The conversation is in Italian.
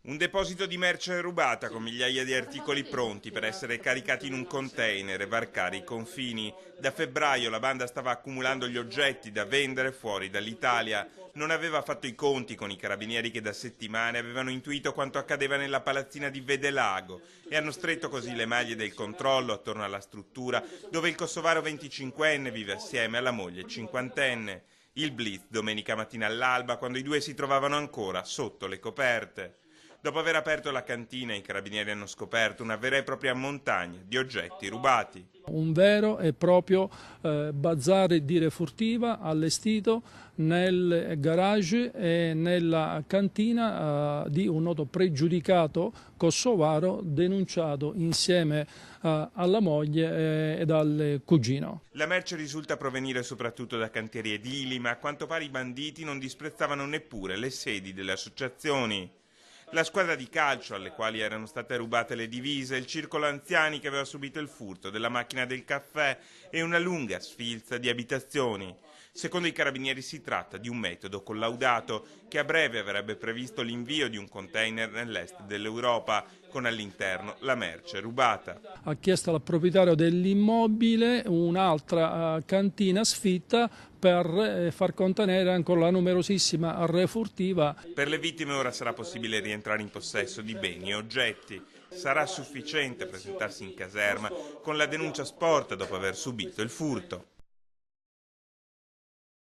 Un deposito di merce rubata con migliaia di articoli pronti per essere caricati in un container e varcare i confini. Da febbraio la banda stava accumulando gli oggetti da vendere fuori dall'Italia. Non aveva fatto i conti con i carabinieri che da settimane avevano intuito quanto accadeva nella palazzina di Vedelago e hanno stretto così le maglie del controllo attorno alla struttura dove il kosovaro 25enne vive assieme alla moglie 50enne. Il blitz domenica mattina all'alba quando i due si trovavano ancora sotto le coperte. Dopo aver aperto la cantina, i carabinieri hanno scoperto una vera e propria montagna di oggetti rubati. Un vero e proprio bazar di refurtiva allestito nel garage e nella cantina di un noto pregiudicato kosovaro denunciato insieme alla moglie e al cugino. La merce risulta provenire soprattutto da cantieri edili, ma a quanto pare i banditi non disprezzavano neppure le sedi delle associazioni. La squadra di calcio alle quali erano state rubate le divise, il circolo anziani che aveva subito il furto della macchina del caffè e una lunga sfilza di abitazioni. Secondo i carabinieri si tratta di un metodo collaudato che a breve avrebbe previsto l'invio di un container nell'est dell'Europa con all'interno la merce rubata. Ha chiesto al proprietario dell'immobile un'altra cantina sfitta per far contenere ancora la numerosissima refurtiva. Per le vittime ora sarà possibile rientrare in possesso di beni e oggetti. Sarà sufficiente presentarsi in caserma con la denuncia sporta dopo aver subito il furto.